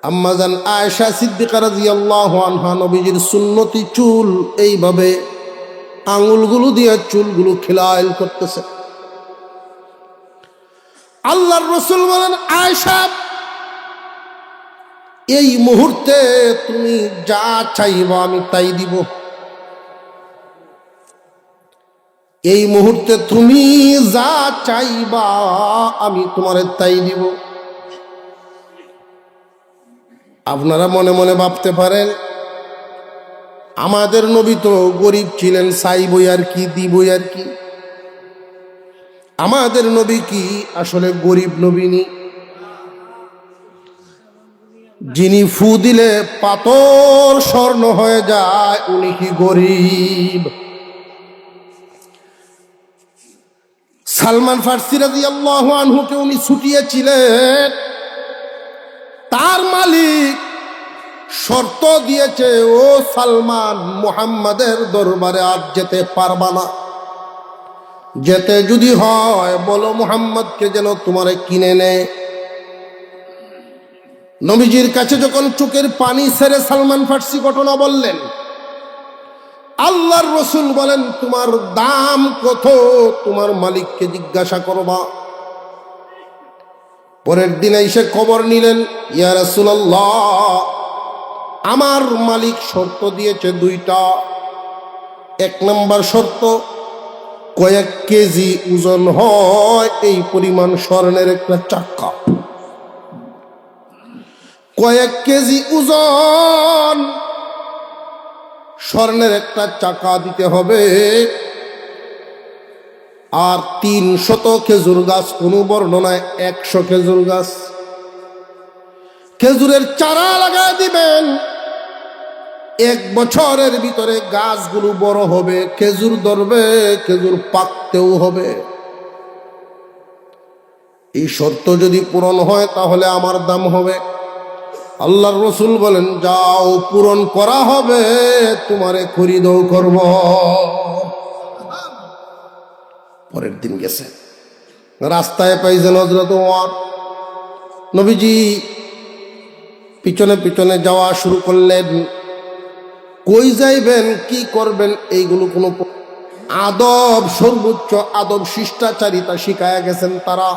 আম্মাজান আয়েশা সিদ্দিকা রাদিয়াল্লাহু আনহা নবীজির সুন্নতি চুল এইভাবে আঙুলগুলো দিয়ে চুলগুলো খিলাইল করতেছে। আল্লাহর রাসূল বলেন, আয়েশা, এই মুহূর্তে তুমি যা চাইবা আমি তাই দিব। এই মুহূর্তে তুমি যা চাইবা আমি তোমারে তাই দিব। আপনারা মনে মনে ভাবতে পারেন, আমাদের নবী তো গরিব ছিলেন, চাইবই আর কি, দিবই আর কি। আমাদের নবী কি আসলে গরিব নবী নি? যিনি ফু দিলে পাথর স্বর্ণ হয়ে যায়, উনি কি গরিব? সালমান ফারসি রাদিয়াল্লাহু আনহুকে উনি ছুটিয়েছিলেন। তার মালিক শর্ত দিয়েছে, ও সালমান, মুহাম্মাদের দরবারে আর যেতে পারবা না। যেতে যদি হয় বলো মুহাম্মদকে যেন তোমারে কিনে নেয়। নবীজির কাছে যখন চোখের পানি ছেড়ে সালমান ফারসি ঘটনা বললেন, আল্লাহর রাসূল বলেন, তোমার দাম কত তোমার মালিককে জিজ্ঞাসা করবা। পরের দিন এসে খবর নিলেন, ইয়া রাসূলুল্লাহ, আমার মালিক শর্ত দিয়েছে দুইটা। এক নম্বর শর্ত, কয়েক কেজি ওজন হয় এই পরিমাণ স্বর্ণের একটা চাকা। কয়েক কেজি ওজন স্বর্ণের একটা চাকা দিতে হবে। আর 300 খেজুর গাছ, কোন বর্ণনায় 100 খেজুর গাছ। খেজুরের চারা লাগায় দিবেন। 1 বছরের ভিতরে গাছগুলো বড় হবে, খেজুর ধরবে, খেজুর পাকতেও হবে। এই শর্ত যদি পূরণ হয় তাহলে আমার দাম হবে। আল্লাহর রাসূল বলেন, যাও, পূরণ করা হবে, তোমারে খরিদও করব। পরের দিন গেছে, রাস্তায় পাইছেন হযরত ওমর। নবীজি পিছনে পিছনে যাওয়া শুরু করলেন। কই যাইবেন, কি করবেন, এইগুলো কোনো আদব, সর্বোচ্চ আদব, শিষ্টাচারিতা শিখায়া গেছেন তারা।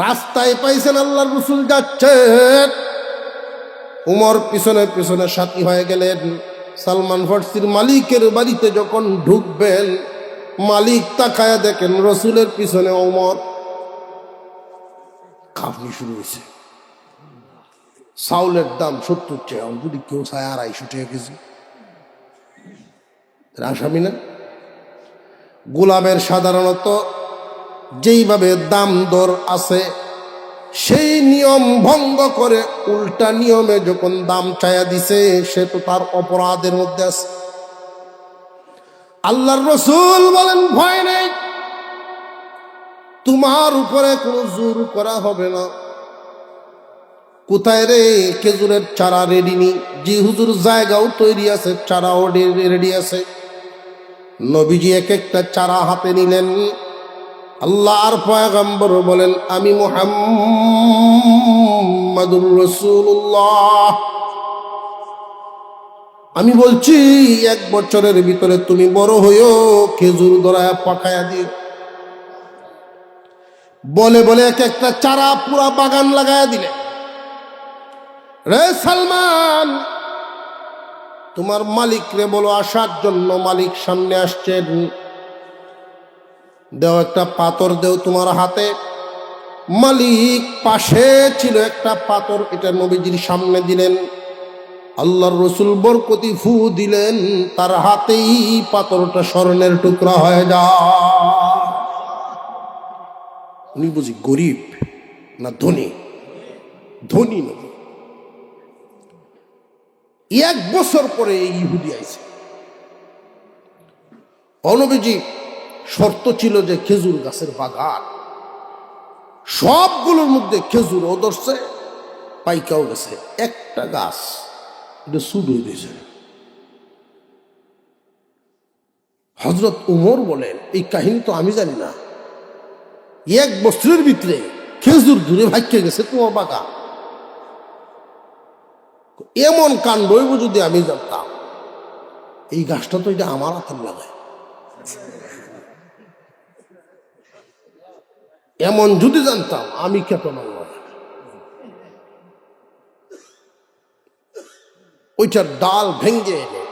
রাস্তায় পাইছেন আল্লাহর রাসূল যাচ্ছেন, উমর পিছনে পিছনে সাথী হয়ে গেলেন। সালমান ফারসির মালিকের বাড়িতে যখন ঢুকবেন, মালিক তাকায়া দেখেন রাসূলের পিছনে ওমর। কাঁপনি শুরু হয়েছে। চাউলের দাম 70 টাকা, যদি কেউ চায় 250 টাকা কেজি। আসামি না? গোলামের সাধারণত যেইভাবে দাম দর আছে, সেই নিয়ম ভঙ্গ করে উল্টা নিয়মে যখন দাম চায়া দিছে, সে তো তার অপরাধের মধ্যে আছে। আল্লাহর রাসূল বলেন, ভয় নেই, তোমার উপরে কোনো জোর করা হবে না। কোথায় রে? খেজুরের চারা রেডি নি? জি হুজুর, জায়গাও তৈরি আছে, চারাও রেডি আছে। নবীজি এক একটা চারা হাতে নিলেন। আল্লাহর পয়গম্বর বলেন, আমি মুহাম্মাদুর রাসূলুল্লাহ, আমি বলছি 1 বছরের ভিতরে তুমি বড় হইও, খেজুর ধরায় পাকায়া দিও। বলে বলে এক একটা চারা পুরা বাগান লাগায়া দিলে। রে সালমান, তোমার মালিক রে বলো আসার জন্য। মালিক সামনে আসছেন। দেও একটা পাথর, দেও তোমার হাতে। মালিক পাশে ছিল একটা পাথর, এটা নবীজির সামনে দিলেন। আল্লাহর রাসূল বরকতি ফু দিলেন, তার হাতেই পাথরটা স্বর্ণের টুকরা হয়ে যায়। উনি বুঝি গরিব না ধনী? ধনী নবী। 1 বছর পরে এই ইহুদি আইছে। নবীজি শর্ত ছিল যে খেজুর গাছের বাগান, সবগুলোর মধ্যে খেজুর ও ধরছে, পাইকাও গেছে। একটা গাছ এটা সুদ হয়ে দিয়েছে। হযরত উমর বলেন, এই কাহিনী তো আমি জানি না। 1 বছরের ভিতরে খেজুর ধরে ভাগ্যে গেছে তোমার বাগান। এমন কাণ্ড হইব যদি আমি জানতাম, এই গাছটা তো এটা আমার হাতের লাগায়, এমন যদি জানতাম আমি কেত মানব না। ওইটার ডাল ভেঙ্গে এনে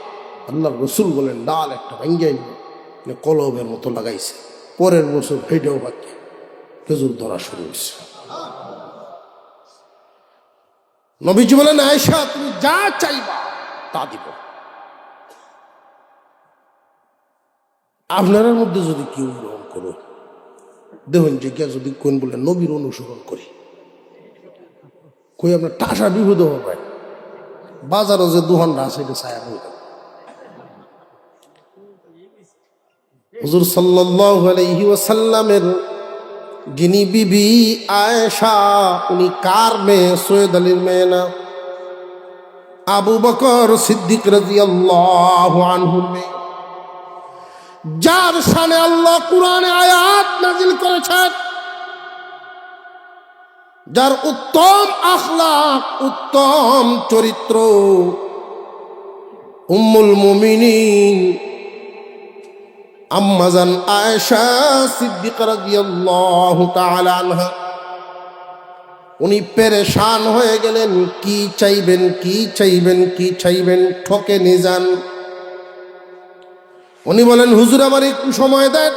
আল্লাহর রসুল বলেন ডাল একটা ভেঙ্গে এনে কলবের মতো লাগাইছে। পরের বছর ফেটেও বাকি খেজুর ধরা শুরু হয়েছে। নবীজি বলেন, আয়েশা তুমি যা চাইবা তা দিব। আপনার মধ্যে যদি কেউ গ্রহণ করো, দেখুন যে কে যদি কোন বলে নবীর অনুসরণ করি, কই আপনার টাসা বিপদ হবে। বাজারও যে দোকানটা আছে এটা ছায়া বই। হুজুর সাল্লাল্লাহু আলাইহি ওয়াসাল্লামের যিনি বিবি আয়েশা, উনি কার মেয়ে? সৈয়দ আলীর মেয়ে না, আবু বকর সিদ্দিক রাদিয়াল্লাহু আনহুর মেয়ে, যার শানে আল্লাহ কুরআনে আয়াত নাযিল করেছেন, যার উত্তম আখলাক, উত্তম চরিত্র, উম্মুল মুমিনিন আম্মাজান আয়েশা সিদ্দিকা রাদিয়াল্লাহু তাআলা আনহা। উনি পেরেশান হয়ে গেলেন, কি চাইবেন, কি চাইবেন, কি চাইবেন, ঠকে নিয়ে যান। উনি বলেন, হুজুর আমার একটু সময় দেন।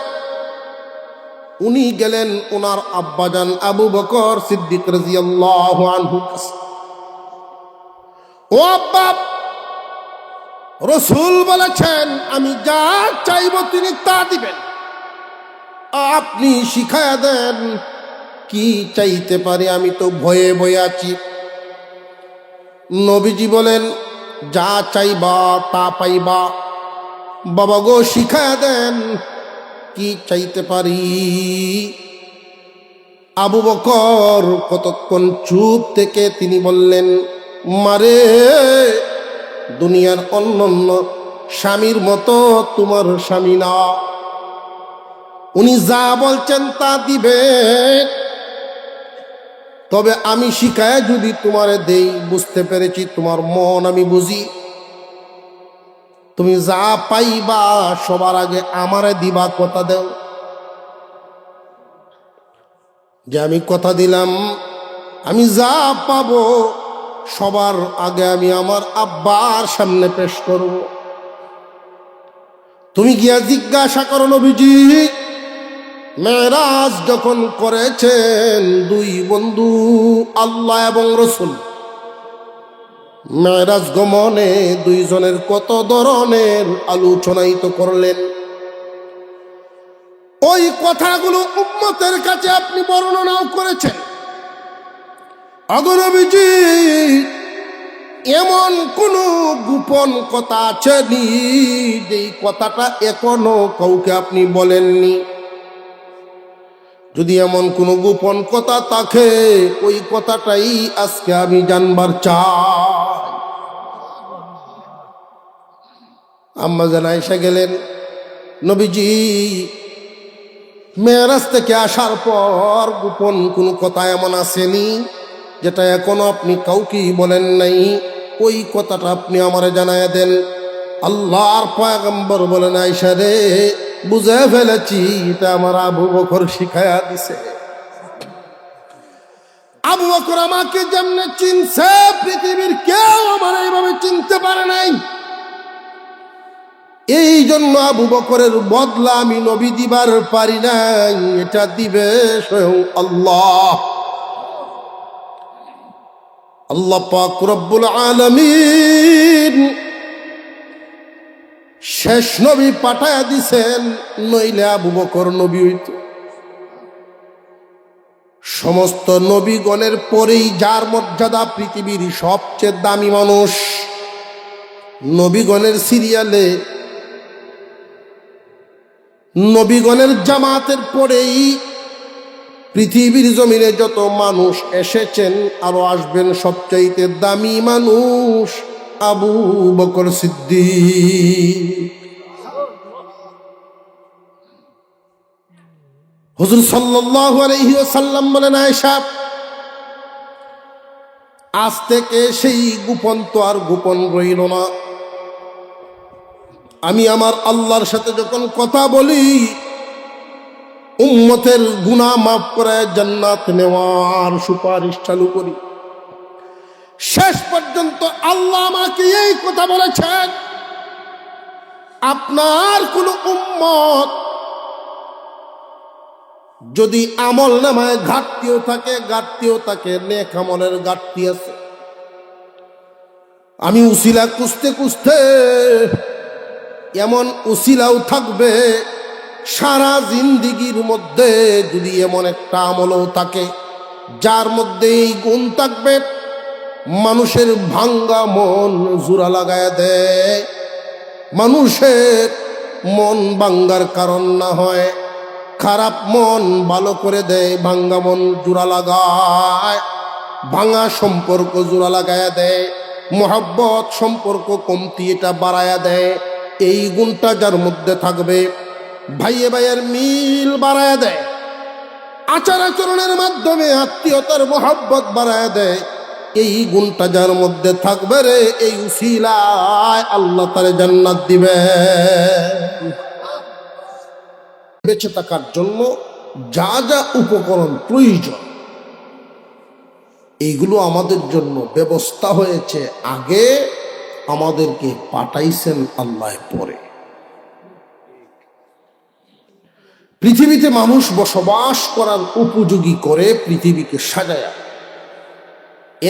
উনি গেলেন ওনার আব্বাজান আবু বকর সিদ্দিক রাদিয়াল্লাহু আনহু কাছে। ও আব্বা, রসুল বলেছেন আমি যা চাইব তিনি তা দিবেন, আপনি শিখায়া দেন কি চাইতে পারি, আমি তো ভয়ে ভয়ে আছি। নবীজি বলেন, যা চাইবা তা পাইবা। বাবা গো, শিখায়া দেন কি চাইতে পারি। আবু বকর কতক্ষণ চুপ থেকে তিনি বললেন, মারে, দুনিয়ার অন্যান্য স্বামীর মতো তোমার স্বামী না, উনি যা বলছেন তা দিবে। তবে আমি শিখায় যদি তোমারে দেই, বুঝতে পেরেছি তোমার মন আমি বুঝি, তুমি যা পাইবা সবার আগে আমারে দিবা, কথা দেও। যে আমি কথা দিলাম আমি যা পাবো সবার আগে আমি আমার আব্বার সামনে পেশ করব। তুমি গিয়া জিজ্ঞাসা করো, নবীজি মেরাজ যখন করেছেন দুই বন্ধু আল্লাহ এবং রসুল, মেরাজ গমনে দুইজনের কত ধরনের আলোচনাই তো করলেন। ওই কথাগুলো উম্মতের কাছে আপনি বর্ণনাও করেছেন। নবীজি এমন কোন গোপন কথা আছে নি যেই কথাটা এখনো কাউকে আপনি বলেননি? যদি এমন কোন গোপন কথা থাকে, ওই কথাটাই আজকে আমি জানবার চাই। আম্মা জান আয়েশা গেলেন, নবীজি মেরাজ থেকে আসার পর গোপন কোন কথা এমন আসেনি যেটা এখনো আপনি কাউকেই বলেন নাই? ওই কথাটা আপনি আমারে জানায় দেন। আল্লাহর পয়গম্বর বলেন, আয়েশা রে, বুঝে ফেলেছি, এটা আমার আবু বকর শিখায়া দিছে। আবু বকর আমাকে যেমনে চিনছে, পৃথিবীর কেউ আমার এইভাবে চিনতে পারে নাই। এই জন্য আবু বকরের বদলা আমি নবী দিবার পারি নাই, এটা দিবে স্বয়ং আল্লাহ। আল্লাহ পাক রব্বুল আলামিন শেষ নবী পাঠায়া দিছেন, নইলে আবু বকর নবী হইত। সমস্ত নবীগণের পরেই যার মর্যাদা, পৃথিবীর সবচেয়ে দামি মানুষ, নবীগণের সিরিয়ালে নবীগণের জামাতের পরেই পৃথিবীর জমিনে যত মানুষ এসেছেন আরো আসবেন, সবচাইতে দামি মানুষ আবু বকর সিদ্দিক। হুজুর সাল্লাল্লাহু আলাইহি ওয়াসাল্লাম বলেন, আয়েশা আজ থেকে সেই গোপন তো আর গোপন রইল না। আমি আমার আল্লাহর সাথে যখন কথা বলি, উম্মতের গুনাহ মাফ করে জান্নাত নেওয়ার সুপারিশ চালু করি, শেষ পর্যন্ত আল্লাহ আমাকে এই কথা বলেছেন, আপনার কোন উম্মত যদি আমল নামায় ঘাটতিও থাকে, নেক আমলের ঘাটতি আছে, আমি উসিলা খুঁজতে এমন উসিলাও থাকবে, সারা জিন্দিগির মধ্যে যদি এমন একটা আমলও থাকে যার মধ্যে এই গুণ থাকবে, মানুষের ভাঙ্গা মন জোড়া লাগায় দেয়, মানুষের মন ভাঙ্গার কারণ না হয়, খারাপ মন ভালো করে দেয়, ভাঙ্গা মন জোড়া লাগায়, ভাঙা সম্পর্ক জোড়া লাগায়া দেয়, মোহাব্বত সম্পর্ক কমতি এটা বাড়ায়া দেয়। এই গুণটা যার মধ্যে থাকবে, ভাইয়ে ভাইয়ের মিল বাড়ায়া দেয়, আচার আচরণের মাধ্যমে আত্মীয়তার মোহাব্বত বাড়ায়া দেয়। এই গুণটা যার মধ্যে থাকবে রে, এই উসিলায় আল্লাহ তারে জান্নাত দিবে। বেঁচে থাকার জন্য যা যা উপকরণ প্রয়োজন, এইগুলো আমাদের জন্য ব্যবস্থা হয়েছে আগে, আমাদেরকে পাঠাইছেন আল্লাহ পরে। পৃথিবীতে মানুষ বসবাস করার উপযোগী করে পৃথিবীকে সাজায়া,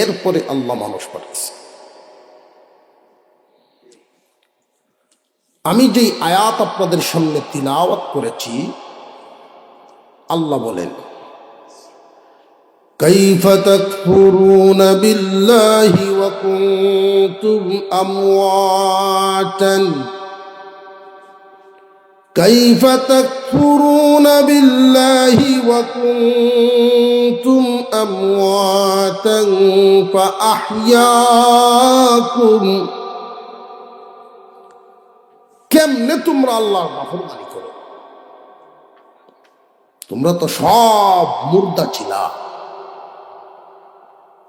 এরপরে আল্লাহ মানুষ পাঠাইছে। আমি যেই আয়াত আপনাদের সামনে তিলাওয়াত করেছি, আল্লাহ বলেন, কাইফা তাকফুরুনা বিল্লাহি ওয়া কুনতুম আমওয়াতান, কাইফা তাকফুরুনা বিল্লাহি ওয়া কুনতুম আমওয়াতান ফাআহইয়াকুম, কেমনে তোমরা আল্লাহর নাফরমানি করো? তোমরা তো সব মুর্দা ছিলা,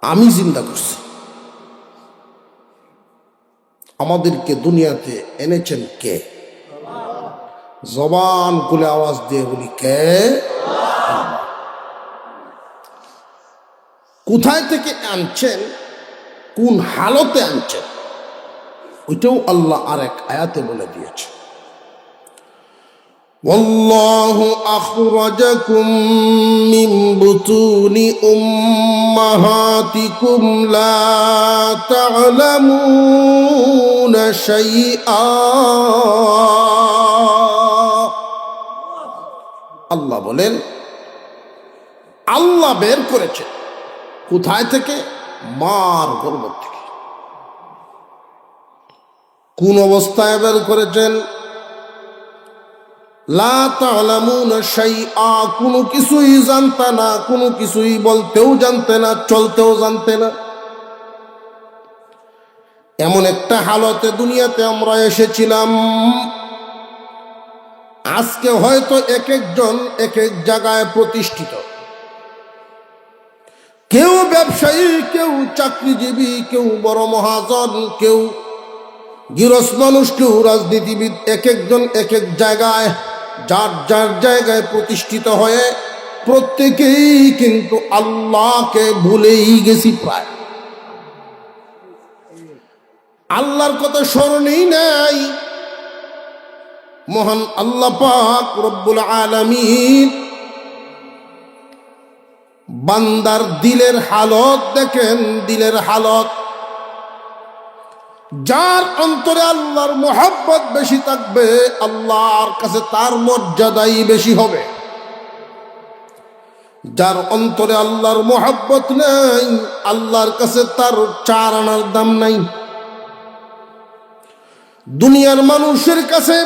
আমি জিন্দা করছি। আমাদেরকে দুনিয়াতে এনেছেন কে? জবান খুলে আওয়াজ দিয়ে বলি, কে? কোথায় থেকে আনছেন, কোন হালতে আনছেন, ওইটাও আল্লাহ আরেক আয়াতে বলে দিয়েছে। ওয়াল্লাহু আখরাজাকুম মিন বুতুনি উম্মাহাতিকুম লা তা'লামুনা শাইআ, আল্লাহ বলেন, আল্লাহ বের করেছে কোথায় থেকে? মার গর্ভ থেকে। কোন অবস্থায় বের করেছেন? লা তা'লামুনা শাইআ, কোনো কিছুই জানতে না, কোনো কিছুই বলতেও জানতে না, চলতেও জানতে না। এমন একটা হালতে দুনিয়াতে আমরা এসেছিলাম, আজকে হয়তো এক একজন এক এক জায়গায় প্রতিষ্ঠিত, কেউ ব্যবসায়ী, কেউ চাকরিজীবী, কেউ বড় মহাজন, কেউ গৃহস্থ মানুষ, কেউ রাজনীতিবিদ, এক একজন এক এক জায়গায় যার যার জায়গায় প্রতিষ্ঠিত হয়ে প্রত্যেকেই কিন্তু আল্লাহকে ভুলেই গেছি। প্রায় আল্লাহর কথা স্মরণেই নাই। মহান আল্লাহ পাক রব্বুল আলামিন বান্দার দিলের হালত দেখেন, দিলের হালত। যার অন্তরে আল্লাহর মোহাব্বত বেশি থাকবে, আল্লাহর কাছে তার মর্যাদাই বেশি হবে। যার অন্তরে আল্লাহর মোহাব্বত নেই, আল্লাহর কাছে তার 4 আনার দাম নাই। দুনিয়ার মানুষের কাছে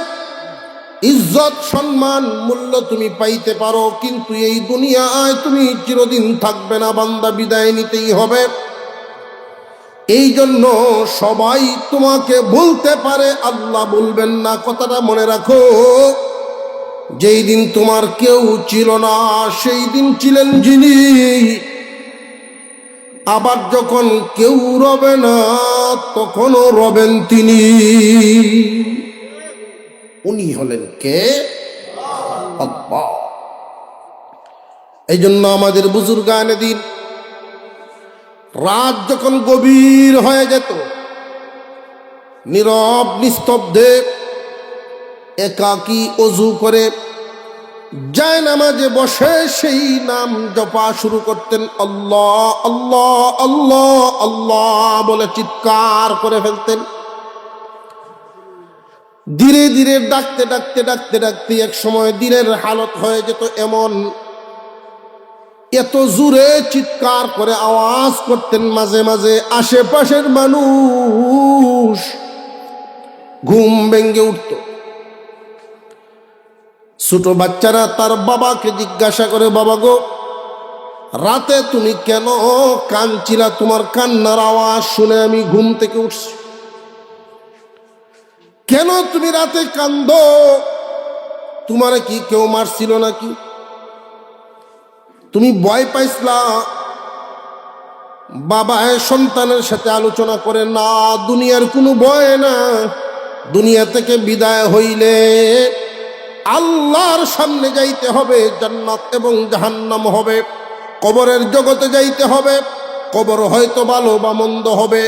ইজ্জত, সম্মান, মূল্য তুমি পাইতে পারো, কিন্তু এই দুনিয়ায় তুমি চিরদিন থাকবে না, বান্দা, বিদায় নিতেই হবে। এই জন্য সবাই তোমাকে বলতে পারে, আল্লাহ বলবেন না। কথাটা মনে রাখো, যেই দিন তোমার কেউ ছিল না, সেই দিন ছিলেন যিনি। আবার যখন কেউ রবে না তখনও রবেন তিনি। উনি হলেন কে? আল্লাহ। এই জন্য আমাদের বুজুর্গানে দিন রাত যখন গভীর হয়ে যেত, নীরব নিস্তব্ধে একাকী অজু করে যায় নামাজে বসে সেই নাম জপা শুরু করতেন। আল্লাহ আল্লাহ আল্লাহ আল্লাহ বলে চিৎকার করে ফেলতেন। ধীরে ধীরে ডাকতে ডাকতে ডাকতে ডাকতে এক সময় দিনের হালত হয়ে যেত এমন, এত জোরে চিৎকার করে আওয়াজ করতেন, মাঝে মাঝে আশেপাশের মানুষ ঘুম ভেঙে উঠত। ছোট বাচ্চারা তার বাবাকে জিজ্ঞাসা করে, বাবা গো, রাতে তুমি কেন কাঁদছিলা? তোমার কান্নার আওয়াজ শুনে আমি ঘুম থেকে উঠছি। কেন তুমি রাতে কান্দো? তোমার কি কেউ মারছিল নাকি? তুমি ভয় পাইছিলা? বাবা সন্তানের সাথে আলোচনা করে, না, দুনিয়ার কোনো ভয় না। দুনিয়া থেকে বিদায় হইলে আল্লাহর সামনে যাইতে হবে, জান্নাত এবং জাহান্নাম হবে। কবরের জগতে যাইতে হবে, কবর হয়তো ভালো বা মন্দ হবে।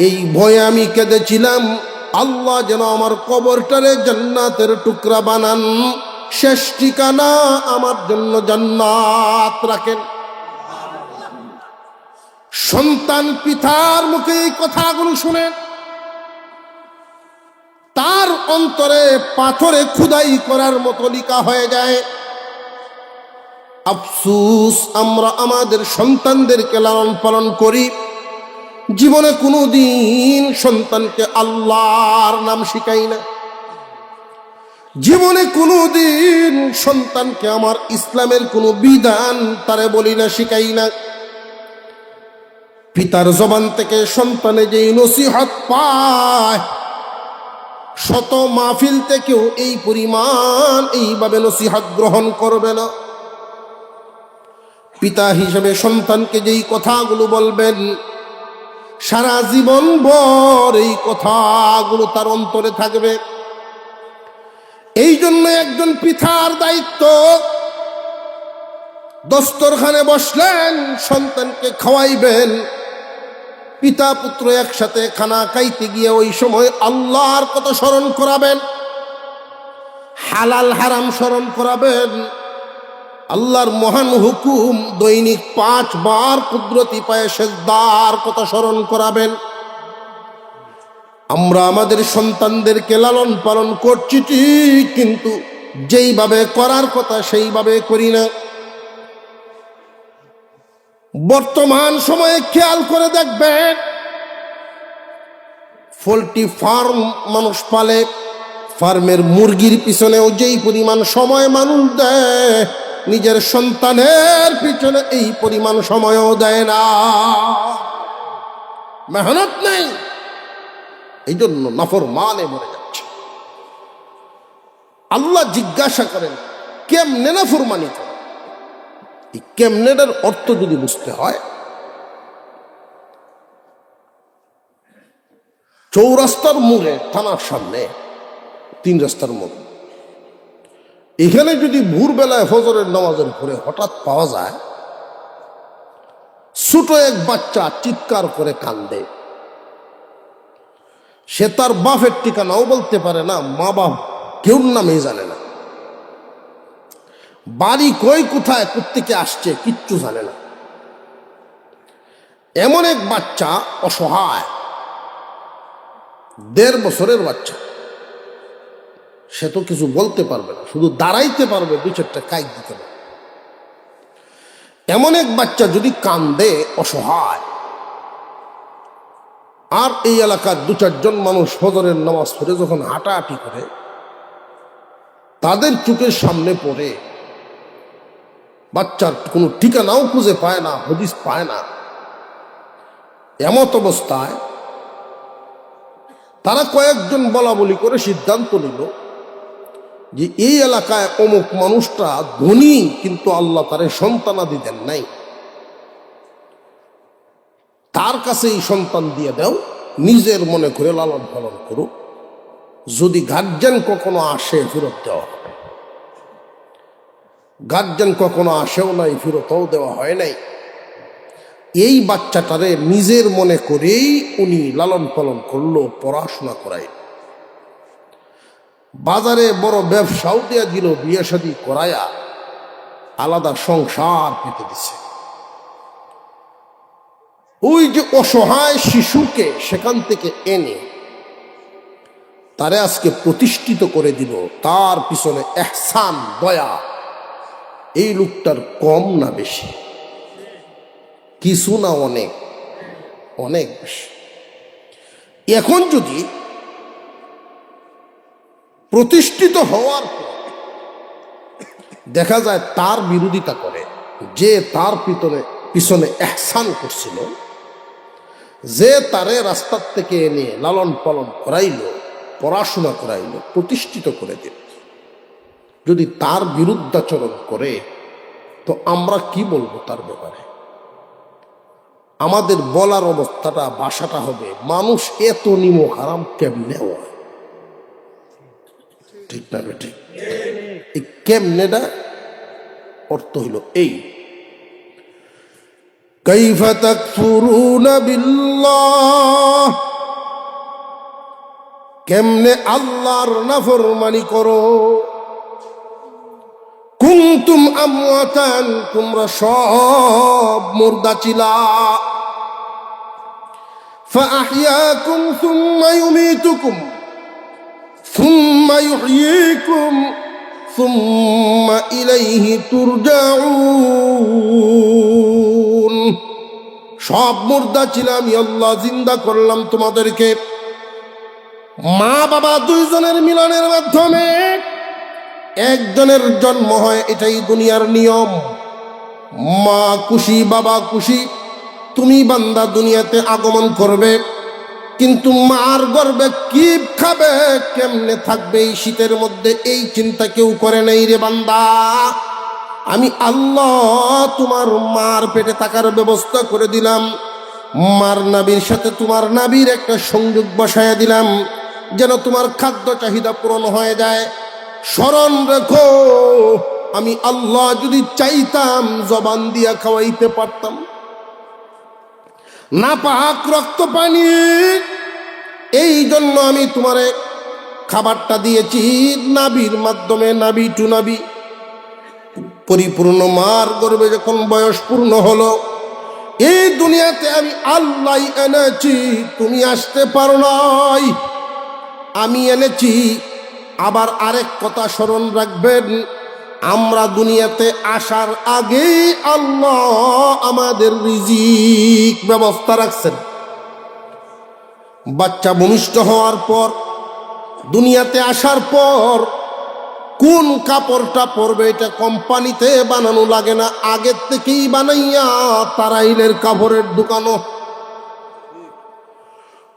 এই ভয়ে আমি কেঁদেছিলাম, আল্লাহ যেন আমার কবরটারে জান্নাতের টুকরা বানান, শেষ ঠিকানা আমার জন্য জান্নাত রাখেন। সন্তান পিতার মুখে এই কথাগুলো শুনে তার অন্তরে পাথরে খোদাই করার মতো লিখা হয়ে যায়। আফসোস, আমরা আমাদের সন্তানদেরকে লালন পালন করি, জীবনে কোনোদিন সন্তানকে আল্লাহর নাম শিখাই না। জীবনে কোনোদিন সন্তানকে আমার ইসলামের কোনো বিধান তারে বলি না, শিখাই না। পিতার জবান থেকে সন্তানে যেই নসিহত পায়, শত মাহফিল থেকেও এই পরিমাণ এইভাবে নসিহত গ্রহণ করবে না। পিতা হিসেবে সন্তানকে যেই কথাগুলো বলবেন, সারা জীবন ভর এই কথাগুলো তার অন্তরে থাকবে। এই জন্য একজন পিতার দায়িত্ব, দস্তরখানে বসলেন, সন্তানকে খাওয়াইবেন। পিতা পুত্র একসাথে খানা খাইতে গিয়ে ওই সময় আল্লাহর কথা স্মরণ করাবেন, হালাল হারাম স্মরণ করাবেন, আল্লাহর মহান হুকুম দৈনিক 5 বার কুদরতি পায়ে সেজদার কথা স্মরণ করাবেন। আমরা আমাদের সন্তানদেরকে লালন পালন করছি ঠিক, কিন্তু যেইভাবে করার কথা সেইভাবে করি না। বর্তমান সময়ে খেয়াল করে দেখবেন, পোল্ট্রি ফার্ম মানুষ পালে, ফার্মের মুরগির পিছনেও যেই পরিমাণ সময় মানুষ দেয়, নিজের সন্তানের পিছনে এই পরিমাণ সময়ও দেয় না, মেহনত নেই। এই জন্য নাফরমানে মরে যাচ্ছে। আল্লাহ জিজ্ঞাসা করেন, কেমনে নাফরমানি করে? এই কেমনেটার অর্থ যদি বুঝতে হয়, চৌরাস্তার মোড়ে, থানার সামনে 3 রাস্তার মোড়, এখানে যদি ভোরবেলায় ফজরের নামাজের পরে হঠাৎ পাওয়া যায় ছোট এক বাচ্চা চিৎকার করে কান্দে, সে তার বাপের ঠিকানাও বলতে পারে না, মা বাপ কেউ নামে জানে না, বাড়ি কই কোথায় কোত্থেকে আসছে কিচ্ছু জানে না। এমন এক বাচ্চা অসহায়, 1.5 বছরের বাচ্চা, সে তো কিছু বলতে পারবে না, শুধু দাঁড়াইতে পারবে, 2-4টা কাইক দিতে পারবে। এমন এক বাচ্চা যদি কান্দে অসহায়, আর এই এলাকার 2-4 জন মানুষ ফজরের নামাজ পড়ে যখন হাঁটাহাঁটি করে, তাদের চোখের সামনে পড়ে, বাচ্চার কোনো ঠিকানাও খুঁজে পায় না, হদিস পায় না, এমত অবস্থায় তারা কয়েকজন বলা বলি করে সিদ্ধান্ত নিল যে এই এলাকায় অমুক মানুষটা ধনী, কিন্তু আল্লাহ তারে সন্তানাদি দেন নাই। তার কাছে এই সন্তান দিয়ে দাও, নিজের মনে করে লালন পালন করো। যদি গার্জেন কখনো আসে ফেরত দেওয়া হবে। গার্জেন কখনো আসেও নাই, ফেরতও দেওয়া হয় নাই। এই বাচ্চাটারে নিজের মনে করেই উনি লালন পালন করলো, পড়াশোনা করাই, বাজারে বড় ব্যবসাও দেয়া দিল, বিয়ে শাদী করায়া আলাদা সংসার পেতে দিছে। ওই যে অসহায় শিশুকে সেখান থেকে এনে তারে আজকে প্রতিষ্ঠিত করে দিল, তার পিছনে ইহসান, দয়া, এই লোকটার কম না বেশি? কিছু না, অনেক অনেক বেশি। এখন যদি প্রতিষ্ঠিত হওয়ার পর দেখা যায় তার বিরোধিতা করে, যে তার পিছনে ইহসান করছিল, যে তারে রাস্তার থেকে এনে লালন পালন করাইল, পড়াশোনা করাইল, প্রতিষ্ঠিত করে দিল, যদি তার বিরুদ্ধাচরণ করে, তো আমরা কি বলবো তার ব্যাপারে? আমাদের বলার অবস্থাটা, ভাষাটা হবে, মানুষ এত নিম হারাম কেমনে হয়? ঠিক না বেঠিক? এই কেমনেটা অর্থ হইল এই, কাইফা তাকফুরুনা বিল্লাহ, কেমনে আল্লাহর নাফরমানি করো। কুনতুম আমওয়াতান, তোমরা সব মুর্দা ছিলা। ফাআহইয়াকুম সুম্মা ইউমীতুকুম সুম্মা ইউহয়ীকুম সুম্মা ইলাইহি তুরজাউন। সব মুর্দা ছিলাম, আল্লাহ জিন্দা করলাম তোমাদেরকে। মা বাবা দুইজনের মিলনের মাধ্যমে একজনের জন্ম হয়, এটাই দুনিয়ার নিয়ম। মা খুশি, বাবা খুশি, তুমি বান্দা দুনিয়াতে আগমন করবে। কিন্তু মার গর্বে কি খাবে, কেমনে থাকবে এই শীতের মধ্যে, এই চিন্তা কেউ করে নাই রে বান্দা। আমি আল্লাহ তোমার মার পেটে থাকার ব্যবস্থা করে দিলাম, মার নাবির সাথে তোমার নাবির একটা সংযোগ বসায়া দিলাম, যেন তোমার খাদ্য চাহিদা পূরণ হয়ে যায়। স্মরণ রেখো, আমি আল্লাহ যদি চাইতাম জবান দিয়া খাওয়াইতে পারতাম। নাপাক রক্ত পানি, এই জন্য আমি তোমারে খাবারটা দিয়েছি নাবির মাধ্যমে, নাবি টু নাবি। পরিপূর্ণ মার গর্ভে যখন বয়স পূর্ণ হলো, এই দুনিয়াতে আমি আল্লাহ এনেছি, তুমি আসতে পারো নাই, আমি এনেছি। আবার আরেক কথা স্মরণ রাখবেন, আমরা দুনিয়াতে আসার আগেই আল্লাহ আমাদের রিজিক ব্যবস্থা রাখছেন। বাচ্চা ভূমিষ্ঠ হওয়ার পর, দুনিয়াতে আসার পর কোন কাপড়টা পরবে, এটা কোম্পানিতে বানানো লাগে না, আগের থেকেই বানাইয়া তারাইলের কাপড়ের দোকানও।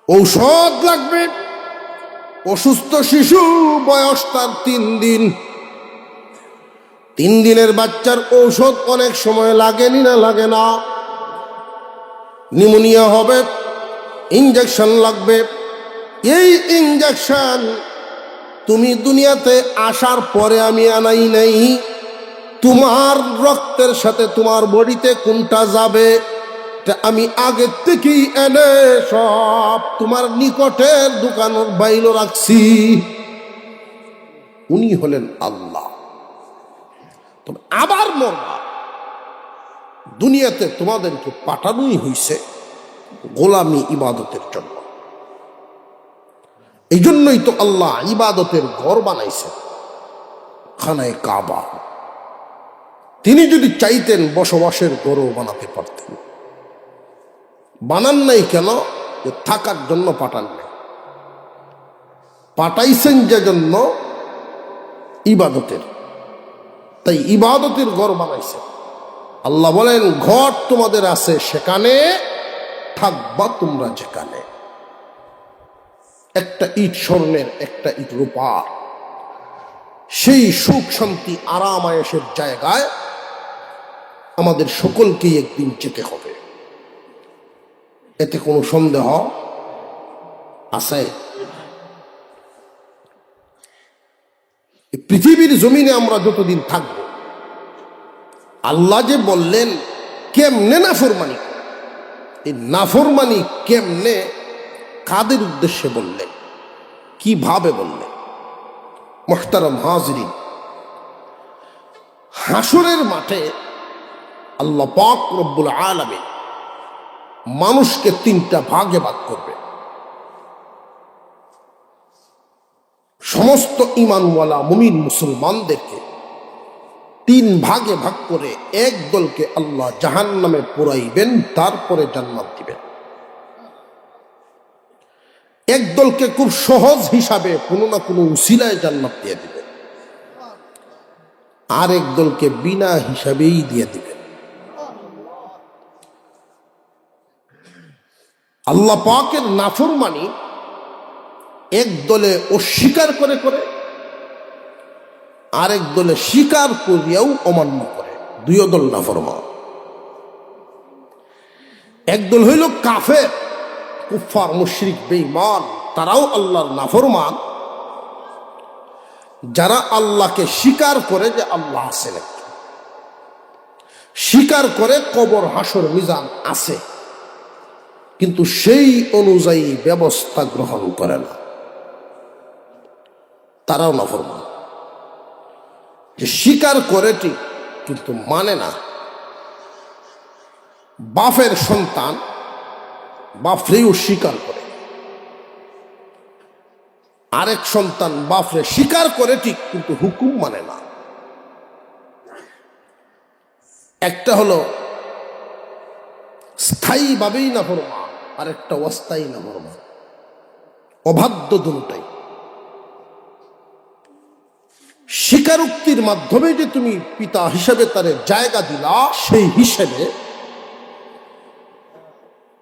ঔষধ লাগবে, অসুস্থ শিশু বয়স তার 3 দিন, 3 দিনের বাচ্চার ঔষধ অনেক সময় লাগেনি না, লাগে না। নিউমোনিয়া হবে, ইনজেকশন লাগবে। এই ইনজেকশন তুমি দুনিয়াতে আসার পরে আমি আনাই নাই, তোমার রক্তের সাথে তোমার বডিতে কোনটা যাবে আমি আগের থেকেই এনে সব তোমার নিকটের দোকানের বাইরে রাখছি। উনি হলেন আল্লাহ। তবে আবার মরবা, দুনিয়াতে তোমাদেরকে পাঠানোই হইছে গোলামি ইবাদতের জন্য। এই জন্যই তো আল্লাহ ইবাদতের ঘর বানাইছে, খানায়ে কাবা। তিনি যদি চাইতেন বসবাসের ঘরও বানাতে পারতেন, বানান নাই কেন? যে থাকার জন্য পাঠান নাই, পাঠাইছেন যে জন্য ইবাদতের। তাই ইবাদতের ঘর বানাইছে। আল্লাহ বলেন, ঘর তোমাদের আছে, সেখানে থাকবা তোমরা যেখানে। একটা ইট স্বর্ণের, একটা ইট রূপার। সেই সুখ শান্তি আরাম আয়েশের জায়গায় আমাদের সকলকেই একদিন যেতে হবে। এতে কোনো সন্দেহ আছে? পৃথিবীর জমিনে আমরা যতদিন থাকব, আল্লাহ যে বললেন কেমনে নাফরমানি, এই নাফরমানি কেমনে, কাদের উদ্দেশ্যে বললেন, কিভাবে বললেন? মুহতারাম হাজরিন, হাসরের মাঠে আল্লাহ পাক রব্বুল আলামিন মানুষকে তিনটা ভাগে ভাগ করবে। সমস্ত ঈমানওয়ালা মুমিন মুসলমানদেরকে তিন ভাগে ভাগ করে এক দলকে আল্লাহ জাহান্নামে পোড়াইবেন, তারপরে জান্নাত দিবেন। এক দলকে খুব সহজ হিসাবে কোনো না কোনো উসিলায় জান্নাত দিয়ে দিবেন, আর এক দলকে বিনা হিসাবেই দিয়ে দিবেন। আল্লাহ পাকের নাফরমানি এক দলে অস্বীকার করে করে, আরেক দলে স্বীকার করিয়াও অমান্য করে, দুই দল নাফরমান। একদল হইল কাফের, কুফার, মুশরিক, বেঈমান, তারাও আল্লাহর নাফরমান। যারা আল্লাহকে স্বীকার করে যে আল্লাহ আছেন, স্বীকার করে কবর, হাসর, মিজান আছে, কিন্তু সেই অনুযায়ী ব্যবস্থা গ্রহণ করে না, তারাও নাফরমান। যে স্বীকার করে ঠিক কিন্তু মানে না। বাপের সন্তান বাপরেও স্বীকার করে, আরেক সন্তান বাপরে স্বীকার করে ঠিক কিন্তু হুকুম মানে না। একটা হলো স্থায়ীভাবেই নাফরমান, আরেকটা অস্থায়ী নাফরমান, অবাধ্য দুটাই। স্বীকারোক্তির মাধ্যমে যে তুমি পিতা হিসেবে তার জায়গা দিলা, সেই হিসেবে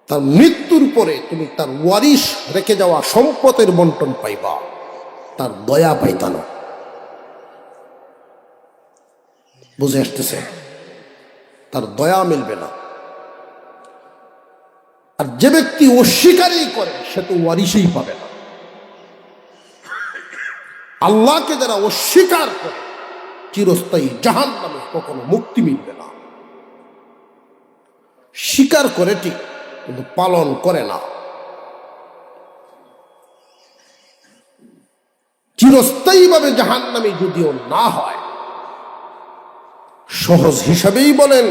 তার মৃত্যুর পরে তুমি তার ওয়ারিশ রেখে যাওয়া সম্পদের বন্টন পাইবা, তার দয়া পাইতা না। বুঝে আসতেছে? তার দয়া মিলবে না। আর যে ব্যক্তি অস্বীকারই করে সে তো ওয়ারিশই পাবে না। আল্লাহকে যারা অস্বীকার করে চিরস্থায়ী জাহান্নামে কখনো মুক্তি মিলবে না। স্বীকার করে ঠিক কিন্তু পালন করে না, চিরস্থায়ীভাবে জাহান্নামে যদিও না হয়, সহজ হিসাবেই বলেন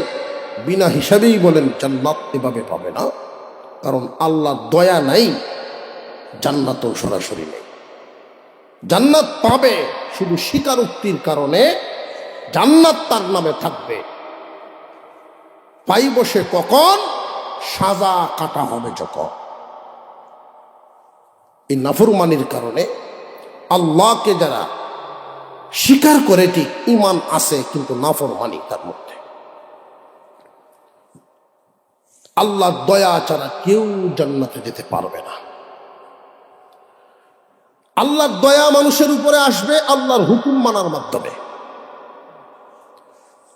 বিনা হিসাবেই বলেন, জান্নাত এভাবে পাবে না। কারণ আল্লাহর দয়া নাই, জান্নাতও সরাসরি নেই। জান্নাত পাবে শুধু স্বীকারোক্তির কারণে, জান্নাত তার নামে থাকবে। পাইব সে কখন? সাজা কাটা হবে যখন। এই নাফরমানির কারণে আল্লাহকে যারা স্বীকার করে ঠিক ঈমান আছে কিন্তু নাফরমানি তার মধ্যে, আল্লাহর দয়া ছাড়া কেউ জান্নাতে যেতে পারবে না। আল্লাহর দয়া মানুষের উপরে আসবে আল্লাহর হুকুম মানার মাধ্যমে।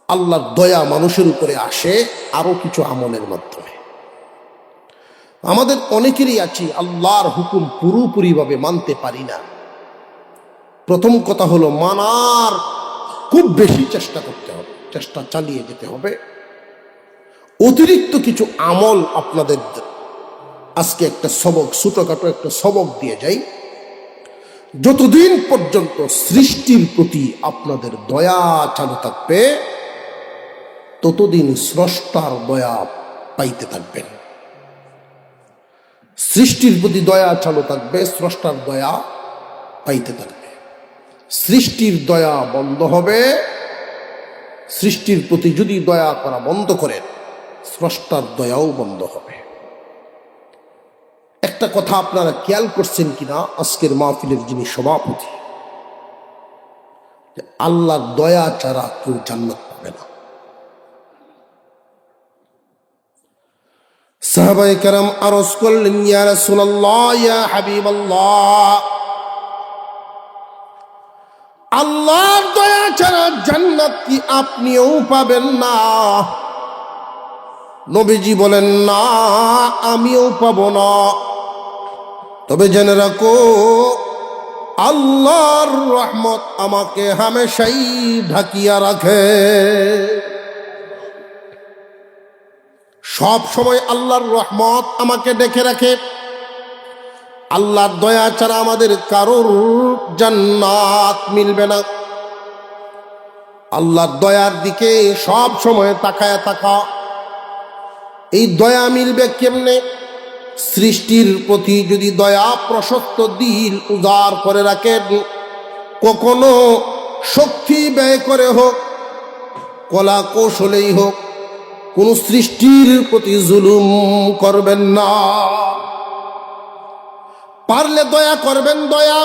আল্লাহর দয়া মানুষের উপরে আসে আরো কিছু আমলের মাধ্যমে। আমাদের অনেকেরই আছি আল্লাহর হুকুম পুরোপুরিভাবে মানতে পারি না। প্রথম কথা হলো মানার খুব বেশি চেষ্টা করতে হবে, চেষ্টা চালিয়ে যেতে হবে। অতিরিক্ত কিছু আমল আপনাদের আজকে একটা সবক, ছোটখাটো একটা সবক দিয়ে যাই। যতদিন পর্যন্ত সৃষ্টির প্রতি আপনাদের দয়া চালু থাকবে, ততদিন স্রষ্টার দয়া পাইতে থাকবেন। সৃষ্টির প্রতি দয়া চালু থাকবে, স্রষ্টার দয়া পাইতে থাকবে। সৃষ্টির দয়া বন্ধ হবে, সৃষ্টির প্রতি যদি দয়া করা বন্ধ করেন, স্রষ্টার দয়াও বন্ধ হবে। একটা কথা আপনারা খেয়াল করছেন কিনা, আজকের মাহফিলের যিনি সভাপতি, আল্লাহর দয়া ছাড়া কেউ জান্নাত পাবে না। সাহাবায়ে কেরাম আরজ করলেন, ইয়া রাসূলুল্লাহ, ইয়া হাবিবাল্লাহ, আল্লাহর দয়া ছাড়া জান্নাত কি আপনিও পাবেন না? নবীজি বলেন, না, আমিও পাব না। তবে জেনে রাখো, আল্লাহর রহমত আমাকে হামেশাই ঢাকিয়া রাখে। সব সময় আল্লাহর রহমত আমাকে ডেকে রাখে। আল্লাহর দয়া ছাড়া আমাদের কারোর জান্নাত মিলবে না। আল্লাহর দয়ার দিকে সব সময় তাকায়া থাকা। এই দয়া মিলবে কেমনে? সৃষ্টির প্রতি যদি দয়া প্রশস্ত দিল উজাড় করে রাখেন, কখনো শক্তি ব্যয় করে হোক, কলা কৌশলেই হোক, কোন সৃষ্টির প্রতি জুলুম করবেন না। পারলে দয়া করবেন। দয়া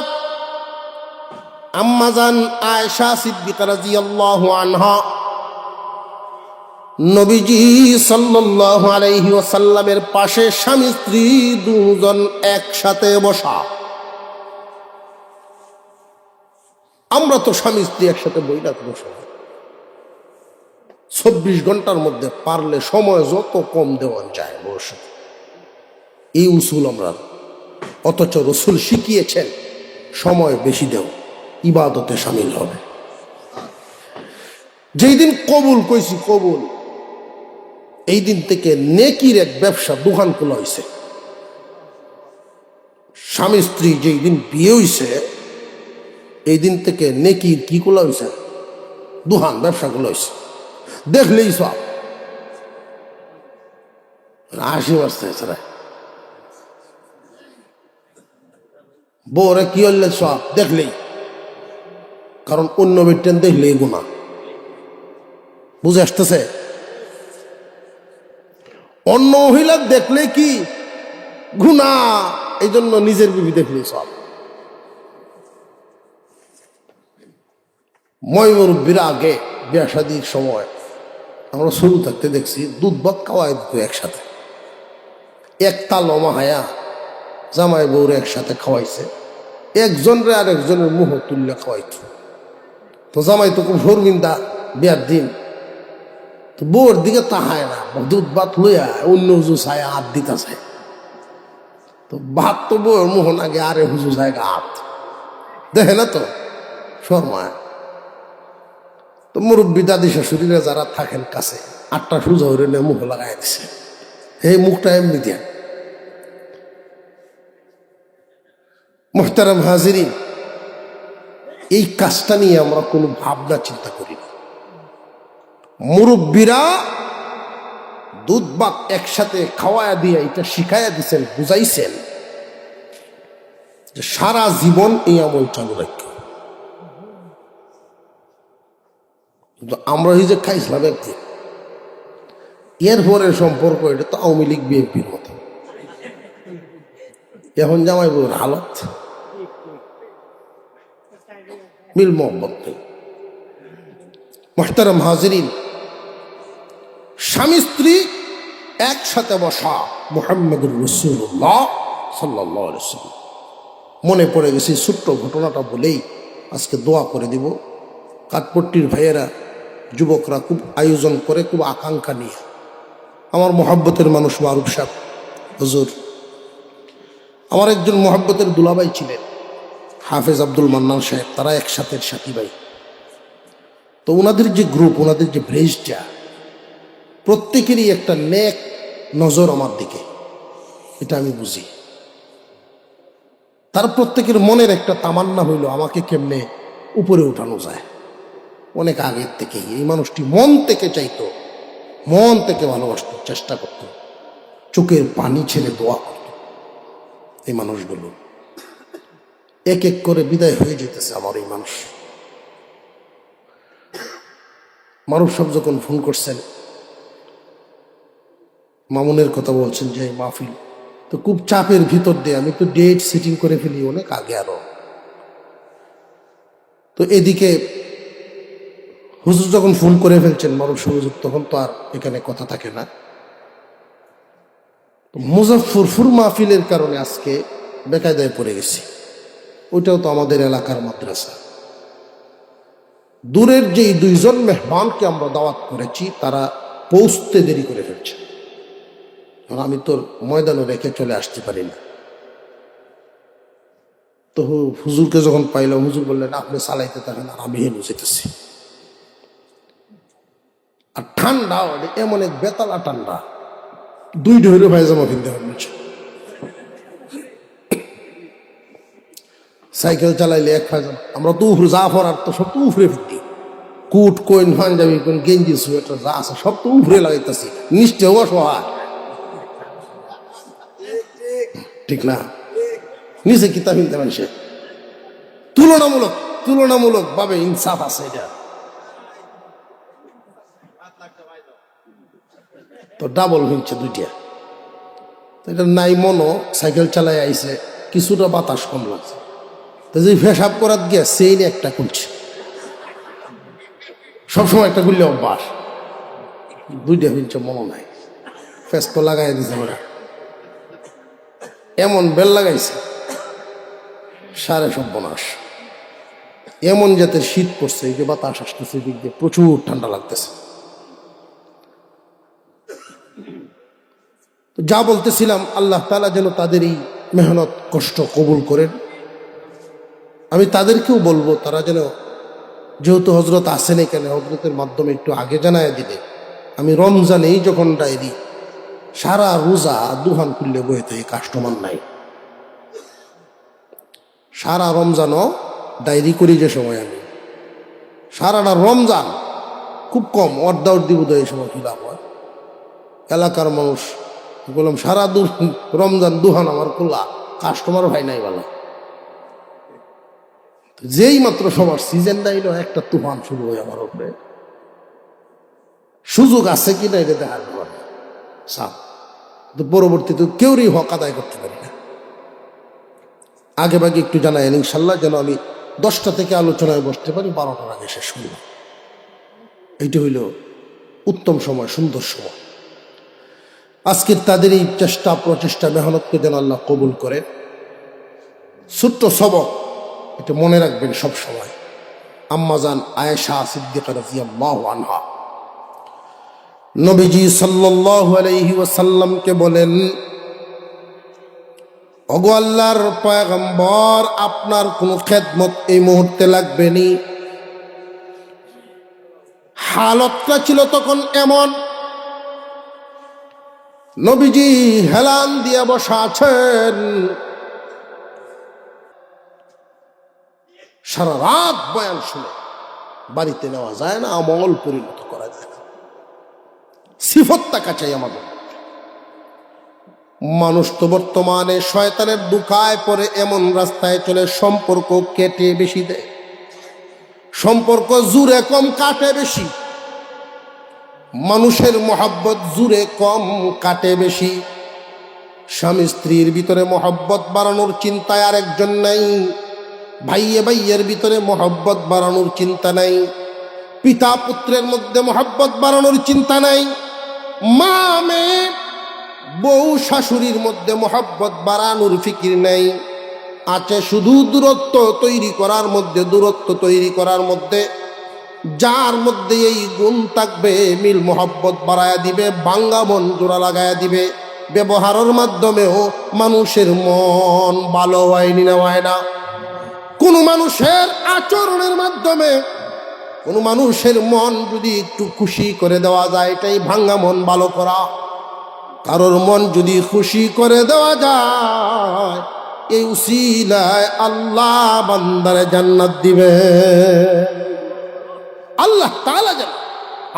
আম্মাজান আয়েশা সিদ্দিকা রাদিয়াল্লাহু আনহা নবীজি সাল্লাল্লাহু আলাইহি ওয়াসাল্লামের পাশে স্বামী স্ত্রী দুজন একসাথে বসা। আমরা তো স্বামী স্ত্রী একসাথে বই না কোনো সময়। 24 ঘন্টার মধ্যে পারলে সময় যত কম দেওয়া যায় বসে, এই উসুল আমরা। অথচ রসুল শিখিয়েছেন সময় বেশি দেও, ইবাদতে শামিল হবে। যেই দিন কবুল কইছি কবুল, এই দিন থেকে নেকির এক ব্যবসা দোকান খোলা হয়েছে। স্বামী স্ত্রী যেই দিন বিয়ে হয়েছে, এই দিন থেকে নেকির কি খোলা হয়েছে? দোকান, ব্যবসা খোলা হয়েছে। দেখলেই সব হাসি মারছে ছাড়া বউরে কি হলে সব দেখলেই, কারণ অন্য ব্যক্তি দেখলেই গুনাহ। বুঝে আসতেছে? অন্য মহিলা দেখলে কি গুনাহ, এই জন্য নিজের বিবি দেখলেই সব। মই মুরব্বীরা আগে বিয়া শাদীর সময় আমরা শুরু থাকতে দেখছি দুধ ভাত খাওয়াই দিত একসাথে। একটা লমা হায়া জামাই বউরে একসাথে খাওয়াইছে, একজনরে আর একজনের মুহ তুললে খাওয়াইছে। তো জামাই তো খুব শর্মিন্দা বিয়ার দিন, তো বউর দিকে তাহায় না, দুধ ভাত লইয়া অন্য হুজু চায় হাত দিতে চায়। তো ভাত তো বউর মুহ নাগে, আরে হুজু চায় হাত দেখে না তো শর্মায়। তো মুরব্বী দাদি শাশুড়িরা যারা থাকেন কাছে, 8টা সুজা হইলে মুখ লাগাই দিছে, এই মুখটা এমনি দিয়া। মুহতারাম হাজিরিন, এই কাজটা নিয়ে আমরা কোনো ভাবনা চিন্তা করি না। মুরব্বীরা দুধ ভাত একসাথে খাওয়ায়া দিয়ে এটা শিখাইয়া দিচ্ছেন, বুঝাইছেন যে সারা জীবন এই আমল চালু রাখবে। কিন্তু আমরা এই যে খাইছিলাম একদিন, এরপরের সম্পর্ক এটা তো আওয়ামী লীগ বিএনপির মতো। এখন জামাই বউর হালত মিল মোহাম্মত নেই। মুহতারাম হাজিরিন, স্বামী স্ত্রী একসাথে বসা মুহাম্মদুর রাসূলুল্লাহ সাল্লাল্লাহু আলাইহি ওয়াসাল্লাম। মনে পড়ে গেছে ছোট্ট ঘটনাটা বলেই আজকে দোয়া করে দিব। কাঠপট্টির ভাইয়েরা, যুবকরা খুব আয়োজন করে, খুব আকাঙ্ক্ষা নিয়ে। আমার মহব্বতের মানুষ মারুফ সাহেব হুজুর, আমার একজন মহব্বতের দুলাভাই ছিলেন হাফেজ আব্দুল মান্নান সাহেব, তারা একসাথে সাথী ভাই। তো ওনাদের যে গ্রুপ, ওনাদের যে ব্রেজটা, প্রত্যেকেরই একটা নেক নজর আমার দিকে, এটা আমি বুঝি। তার প্রত্যেকের মনের একটা তামান্না হইল আমাকে কেমনে উপরে উঠানো যায়। অনেক আগের থেকেই এই মানুষটি মন থেকে চাইতো, মন থেকে ভালোবাসত, চেষ্টা করত, চোখের পানি ছেড়ে দোয়া করত। এই মানুষগুলো এক এক করে বিদায় হয়ে যেতেছে। আমার এই মানুষ মারুফ সাহেব যখন ফোন করছেন, মামুনের কথা বলছেন যে মাহফিল, তো খুব চাপের ভিতর দিয়ে আমি তো ডেট সেটিং করে ফেলি অনেক আগে আরো। তো এদিকে হুজুর যখন ফোন করে ফেলছেন মারুফ হুজুর, তখন তো আর এখানে কথা থাকে না। তো মুজাফফরপুর মাহফিলের কারণে আজকে বেকায়দায় পড়ে গেছি। ওইটাও তো আমাদের এলাকার মাদ্রাসা। দূরের যেই 2জন মেহমানকে আমরা দাওয়াত করেছি, তারা পৌঁছতে দেরি করে ফেলছে। আমি তোর ময়দানে রেখে চলে আসতে পারি না। তো হুজুরকে যখন পাইলাম, হুজুর বললেন আপনি চালাইতে থাকেন আর আমি হেনু যেতেছি। আর ঠান্ডা এমন এক বেতালা ঠান্ডা, 2 ঢেউরে পায়জামা কিনতে হবে। সাইকেল চালাইলে 1 পায়জামা, আমরা তো উফরে জাফর আর তো সব তো উফরে ফিরতি, কুট কইন পাঞ্জাবি কোন গেঞ্জি সোয়েটার যা আছে সব তো উফরে লাগাইতেছি, নিশ্চয় অসহায়, ঠিক না? নিচে কিতাব কিনতে মানুষে তুলনামূলক ভাবে ইনসাফ আছে। এটা তো ডাবল হিনছে 2টা, এটা নাই মনো সাইকেল চালাই আইছে, কিছুটা বাতাস কম লাগছে, তো যে পেশাব করার গিয়া সেইন একটা খুলছে, সবসময় একটা খুললে অভ্যাস, 2টা হিনছে মনো নাই, ফেস তো লাগাই দিছে ওরা, এমন বেল লাগাইছে সাড়ে সর্বনাশ। এমন জাতের শীত পড়ছে, এই যে বাতাস আসতেছে দিক দিয়ে, প্রচুর ঠান্ডা লাগতেছে। যা বলতেছিলাম, আল্লাহ তাআলা যেন তাদের এই মেহনত কষ্ট কবুল করেন। আমি তাদেরকেও বলবো তারা যেন, যেহেতু হজরত আসেন এখানে, হজরতের মাধ্যমে একটু আগে জানায় দিলে, আমি রমজানেই যখন ডায়েরি সারা রোজা দুহান খুললে বয়ে থাকে, কাস্টমার নাই। সারা রমজানও ডায়েরি করি, যে সময় আমি সারাটা রমজান খুব কম অর্ধি বোধহয় এই সময় খিলাফ হয়। এলাকার মানুষ বললাম সারা রমজান দুহান আমার খোলা, কাস্টমার ভাই নাই বলা। যেই মাত্র সবার সিজন ডাইল একটা তুফান শুরু হয় আমার উপরে, সুযোগ আছে কিনা এটা দেখার পর সাপ, পরবর্তীতে কেউরই হক আদায় করতে পারি না। আগে ভাগে একটু জানাই ইনশাল্লাহ, যেন আমি 10টা থেকে আলোচনায় বসতে পারি, 12টার আগে শেষ হইল। এইটা হইল উত্তম সময়, সুন্দর সময়। আজকের তাদের এই চেষ্টা প্রচেষ্টা মেহনতকে যেন আল্লাহ কবুল করেন। ছোট্ট সবক, এটা মনে রাখবেন সব সময়। আম্মাজান আয়েশা সিদ্দিকা রাদিয়াল্লাহু আনহা নবীজি সাল্লাল্লাহু আলাইহি ওয়াসাল্লামকে বলেন, ওগো আল্লাহর পয়গম্বর, আপনার কোনো খেদমত এই মুহূর্তে লাগবে নি। হালতটা ছিল তখন এমন, নবীজি হেলান দিয়ে বসা আছেন, সারা রাত বয়ান শুনে বাড়িতে নেওয়া যায় না, আমল পরিণত করা যায় না। সিফতটা কাছাই আমাদের মানুষ তো বর্তমানে শয়তানের দুকায় পরে এমন রাস্তায় চলে, সম্পর্ক কেটে বেশি দেয়, সম্পর্ক জুড়ে কম কাটে বেশি, মানুষের মহব্বত জুড়ে কম কাটে বেশি। স্বামী স্ত্রীর ভিতরে মহব্বত বাড়ানোর চিন্তায় আরেকজন নাই, ভাইয়ে ভাইয়ের ভিতরে মহব্বত বাড়ানোর চিন্তা নাই, পিতা পুত্রের মধ্যে মহব্বত বাড়ানোর চিন্তা নাই, মা মেয়ে বউ শাশুড়ির মধ্যে মহব্বত বাড়ানোর ফিকির নাই। আছে শুধু দূরত্ব তৈরি করার মধ্যে, যার মধ্যে এই গুণ থাকবে, মিল মহব্বত বাড়ায়া দিবে, ভাঙ্গা মন জোড়া লাগায়া দিবে। ব্যবহারের মাধ্যমেও মানুষের মন ভালো হয়নি না হয় না। কোনো মানুষের আচরণের মাধ্যমে কোনো মানুষের মন যদি একটু খুশি করে দেওয়া যায়, এটাই ভাঙ্গা মন ভালো করা। কারোর মন যদি খুশি করে দেওয়া যায়, এই উসিলায় আল্লাহ বান্দারে জান্নাত দিবে। আল্লাহ তাআলা যেন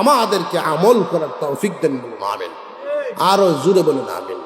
আমাদেরকে আমল করার তৌফিক দেন, বলুন আমিন। আরো জোরে বলুন আমিন।